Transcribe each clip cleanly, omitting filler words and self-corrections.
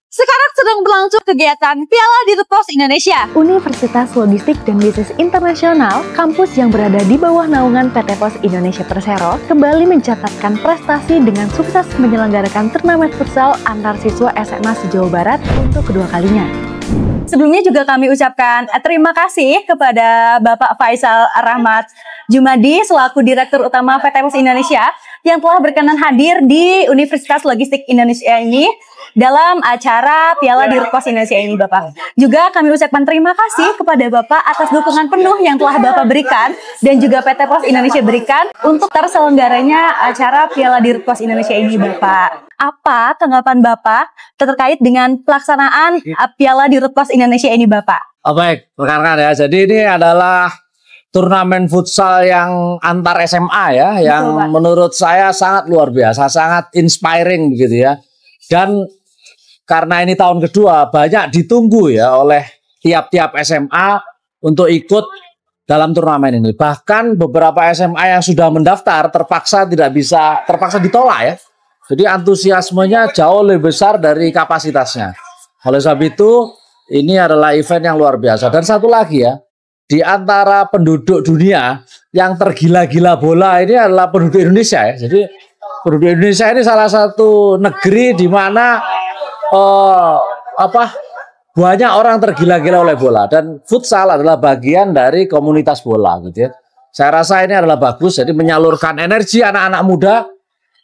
Sekarang sedang berlangsung kegiatan Piala Dirut Indonesia. Universitas Logistik dan Bisnis Internasional, kampus yang berada di bawah naungan PT Pos Indonesia Persero, kembali mencatatkan prestasi dengan sukses menyelenggarakan turnamen futsal antar siswa SMA se-Jawa Barat untuk kedua kalinya. Sebelumnya juga kami ucapkan terima kasih kepada Bapak Faisal Rahmat Jumadi selaku Direktur Utama PT Pos Indonesia yang telah berkenan hadir di Universitas Logistik Indonesia ini dalam acara Piala Dirut Indonesia ini, Bapak. Juga kami ucapkan terima kasih kepada Bapak atas dukungan penuh yang telah Bapak berikan dan juga PT Pos Indonesia berikan untuk terselenggaranya acara Piala Dirut Indonesia ini, Bapak. Apa tanggapan Bapak terkait dengan pelaksanaan Piala Dirut Indonesia ini, Bapak? Baik, rekan-rekan ya. Jadi ini adalah turnamen futsal yang antar SMA ya, yang Pak, menurut saya sangat luar biasa, sangat inspiring begitu ya. Dan karena ini tahun kedua, banyak ditunggu ya oleh tiap-tiap SMA untuk ikut dalam turnamen ini. Bahkan beberapa SMA yang sudah mendaftar terpaksa ditolak ya. Jadi antusiasmenya jauh lebih besar dari kapasitasnya. Oleh sebab itu, ini adalah event yang luar biasa. Dan satu lagi ya, di antara penduduk dunia yang tergila-gila bola ini adalah penduduk Indonesia ya. Jadi penduduk Indonesia ini salah satu negeri di mana banyak orang tergila-gila oleh bola, dan futsal adalah bagian dari komunitas bola gitu ya. Saya rasa ini adalah bagus, jadi menyalurkan energi anak-anak muda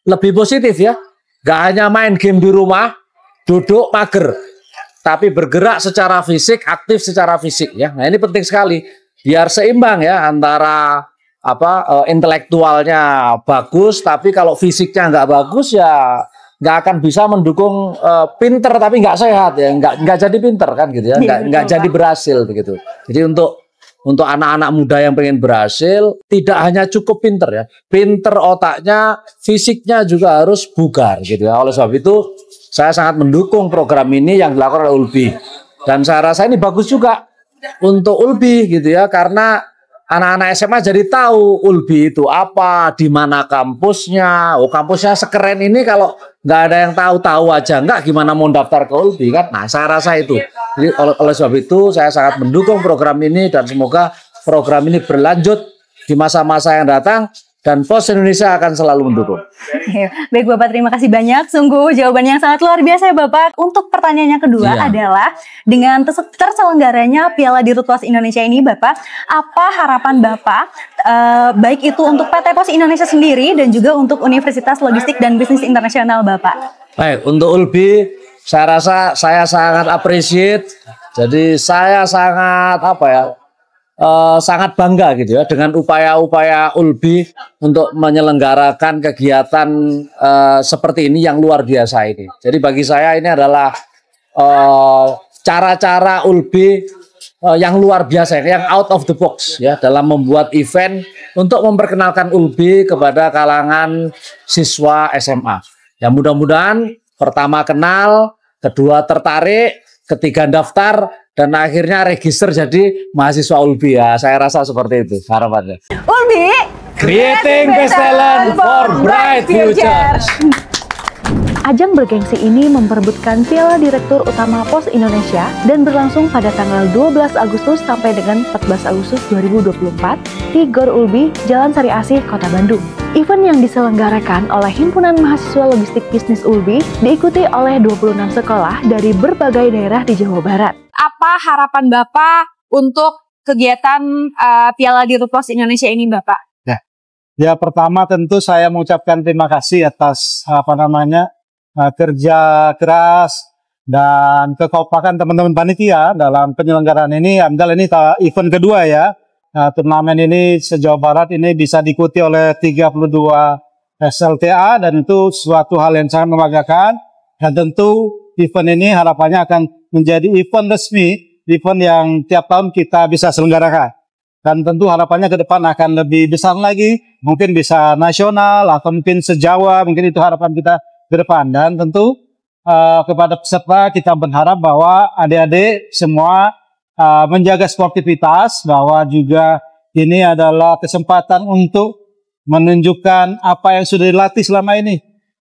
lebih positif ya. Gak hanya main game di rumah, duduk mager, tapi bergerak secara fisik, aktif secara fisik ya. Nah ini penting sekali biar seimbang ya antara intelektualnya bagus, tapi kalau fisiknya nggak bagus ya nggak akan bisa mendukung pinter tapi nggak sehat ya, nggak jadi pinter kan gitu ya, nggak jadi berhasil begitu. Jadi untuk anak-anak muda yang pengen berhasil, tidak hanya cukup pinter ya, pinter otaknya, fisiknya juga harus bugar gitu ya. Oleh sebab itu saya sangat mendukung program ini yang dilakukan oleh ULBI, dan saya rasa ini bagus juga untuk ULBI gitu ya, karena anak-anak SMA jadi tahu ULBI itu apa, di mana kampusnya. Oh, kampusnya sekeren ini, kalau nggak ada yang tahu aja nggak, gimana mau daftar ke ULBI kan? Nah, saya rasa itu. Jadi oleh sebab itu saya sangat mendukung program ini, dan semoga program ini berlanjut di masa-masa yang datang, dan Pos Indonesia akan selalu mendukung. Baik Bapak, terima kasih banyak. Sungguh jawaban yang sangat luar biasa ya Bapak. Untuk pertanyaan yang kedua adalah, dengan terselenggaranya Piala Dirut Indonesia ini Bapak, apa harapan Bapak baik itu untuk PT Pos Indonesia sendiri dan juga untuk Universitas Logistik dan Bisnis Internasional Bapak? Baik, untuk ULBI saya rasa saya sangat appreciate. Jadi saya sangat sangat bangga gitu ya dengan upaya-upaya ULBI untuk menyelenggarakan kegiatan seperti ini yang luar biasa ini. Jadi bagi saya ini adalah cara-cara ULBI yang luar biasa, yang out of the box ya, dalam membuat event untuk memperkenalkan ULBI kepada kalangan siswa SMA. Ya mudah-mudahan pertama kenal, kedua tertarik, ketiga daftar, dan akhirnya register jadi mahasiswa ULBI ya. Saya rasa seperti itu harapannya. ULBI, creating best talent for bright futures. Ajang bergengsi ini memperebutkan Piala Direktur Utama Pos Indonesia dan berlangsung pada tanggal 12 Agustus sampai dengan 14 Agustus 2024 di GOR ULBI, Jalan Sari Asih, Kota Bandung. Event yang diselenggarakan oleh Himpunan Mahasiswa Logistik Bisnis ULBI diikuti oleh 26 sekolah dari berbagai daerah di Jawa Barat. Apa harapan Bapak untuk kegiatan Piala Dirut Indonesia ini Bapak? Ya pertama tentu saya mengucapkan terima kasih atas kerja keras dan kekompakan teman-teman panitia dalam penyelenggaraan ini. Alhamdulillah ini event kedua ya. Turnamen ini se-Jawa Barat ini bisa diikuti oleh 32 SLTA, dan itu suatu hal yang sangat membanggakan. Dan tentu event ini harapannya akan menjadi event resmi, event yang tiap tahun kita bisa selenggarakan. Dan tentu harapannya ke depan akan lebih besar lagi, mungkin bisa nasional atau mungkin se-Jawa, mungkin itu harapan kita ke depan. Dan tentu kepada peserta kita berharap bahwa adik-adik semua menjaga sportivitas, bahwa juga ini adalah kesempatan untuk menunjukkan apa yang sudah dilatih selama ini.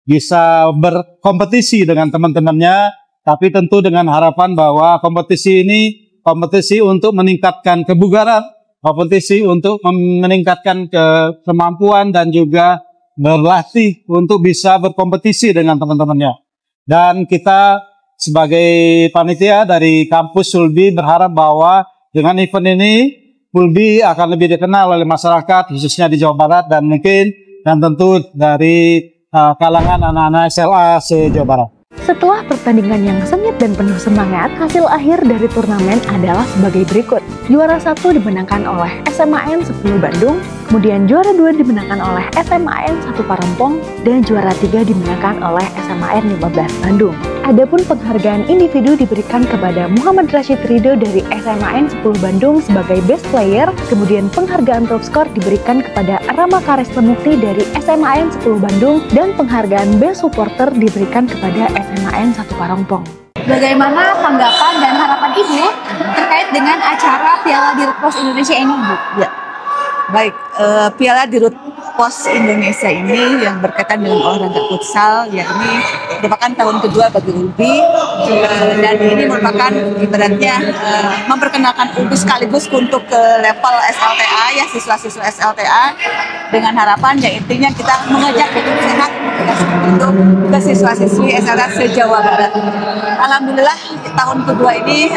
Bisa berkompetisi dengan teman-temannya, tapi tentu dengan harapan bahwa kompetisi ini kompetisi untuk meningkatkan kebugaran, kompetisi untuk meningkatkan kemampuan dan juga berlatih untuk bisa berkompetisi dengan teman-temannya. Dan kita sebagai panitia dari kampus Ulbi berharap bahwa dengan event ini Ulbi akan lebih dikenal oleh masyarakat khususnya di Jawa Barat dan mungkin dan tentu dari kalangan anak-anak SLA se-Jawa Barat. Setelah pertandingan yang sengit dan penuh semangat, hasil akhir dari turnamen adalah sebagai berikut. Juara 1 dimenangkan oleh SMAN 10 Bandung, kemudian juara 2 dimenangkan oleh SMAN 1 Parongpong, dan juara 3 dimenangkan oleh SMAN 15 Bandung. Adapun penghargaan individu diberikan kepada Muhammad Rashid Ridho dari SMAN 10 Bandung sebagai best player, kemudian penghargaan top skor diberikan kepada Rama Karesna Mukti dari SMAN 10 Bandung, dan penghargaan best supporter diberikan kepada SMAN 1 Parongpong. Bagaimana tanggapan dan harapan Ibu terkait dengan acara Piala Dirut Pos Indonesia ini, Bu? Ya, baik. Piala Dirut Pos Indonesia ini yang berkaitan dengan olahraga futsal, yakni merupakan tahun kedua bagi Ulbi, dan ini merupakan ibaratnya memperkenalkan Ulbi sekaligus untuk ke level SLTA, ya siswa-siswa SLTA, dengan harapan ya intinya kita mengajak hidup sehat itu ke siswa-siswi SLTA se-Jawa Barat. Alhamdulillah tahun kedua ini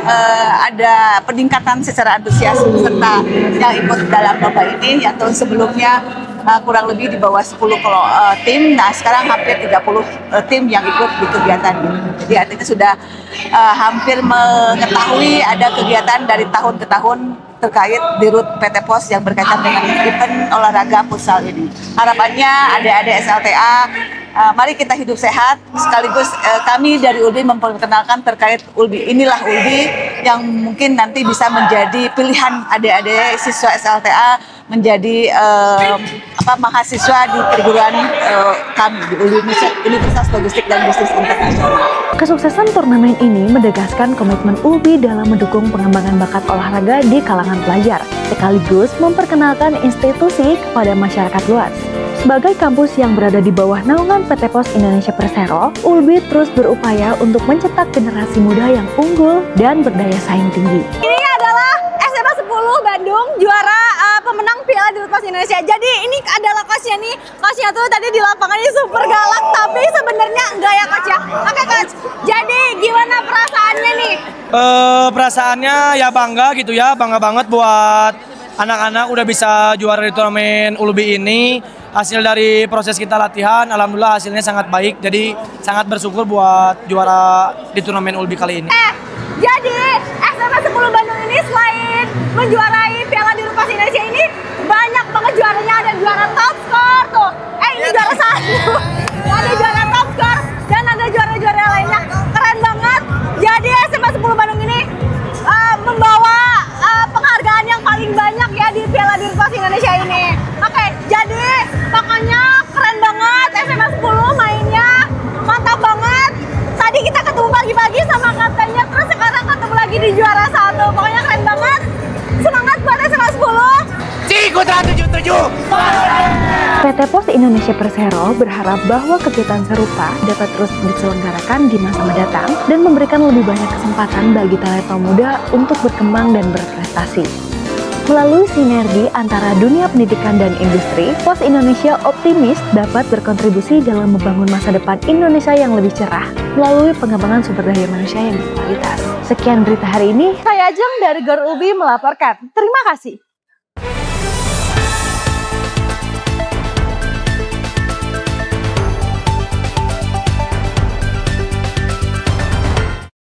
ada peningkatan secara antusias peserta yang ikut dalam lomba ini, yang tahun sebelumnya kurang lebih di bawah 10 tim. Nah sekarang hampir 30 tim yang ikut di kegiatan ini. Jadi artinya sudah hampir mengetahui ada kegiatan dari tahun ke tahun terkait Dirut PT Pos yang berkaitan dengan event olahraga futsal ini. Harapannya adik-adik SLTA, mari kita hidup sehat, sekaligus kami dari Ulbi memperkenalkan terkait Ulbi. Inilah Ulbi yang mungkin nanti bisa menjadi pilihan adik-adik siswa SLTA menjadi mahasiswa di perguruan kami di Universitas Logistik dan Bisnis Internasional. Kesuksesan turnamen ini menegaskan komitmen Ulbi dalam mendukung pengembangan bakat olahraga di kalangan pelajar, sekaligus memperkenalkan institusi kepada masyarakat luas. Sebagai kampus yang berada di bawah naungan PT Pos Indonesia Persero, Ulbi terus berupaya untuk mencetak generasi muda yang unggul dan berdaya saing tinggi. Ini adalah SMA 10 Bandung, juara pemenang Piala Dirut Pos Indonesia. Jadi ini ada lokasinya nih, coachnya tuh tadi di lapangan ini super galak, tapi sebenarnya enggak ya coach ya. Oke coach, jadi gimana perasaannya nih? Perasaannya ya bangga gitu ya, bangga banget buat anak-anak udah bisa juara di turnamen Ulbi ini. Hasil dari proses kita latihan, alhamdulillah hasilnya sangat baik. Jadi sangat bersyukur buat juara di turnamen Ulbi kali ini. Jadi SMA 10 Bandung ini selain menjuarai Piala Dirut Pos Indonesia ini, banyak banget juaranya. Ada juara top skor tuh. Ini juara 1. Ada juara top skor dan ada juara-juara lainnya. Keren banget. Jadi SMA 10 Bandung ini membawa penghargaan yang paling banyak ya di Piala Dirut Pos Indonesia ini. Oke, jadi pokoknya keren banget SMA 10 mainnya, mantap banget. Tadi kita ketemu pagi-pagi sama kaptennya, terus sekarang ketemu lagi di juara 1. Pokoknya keren banget. Semangat buat SMA 10. Cikutra 77. PT Pos Indonesia Persero berharap bahwa kegiatan serupa dapat terus diselenggarakan di masa mendatang dan memberikan lebih banyak kesempatan bagi talenta muda untuk berkembang dan berprestasi. Melalui sinergi antara dunia pendidikan dan industri, Pos Indonesia optimis dapat berkontribusi dalam membangun masa depan Indonesia yang lebih cerah melalui pengembangan sumber daya manusia yang berkualitas. Sekian berita hari ini. Saya Ajeng dari GOR Ulbi melaporkan. Terima kasih.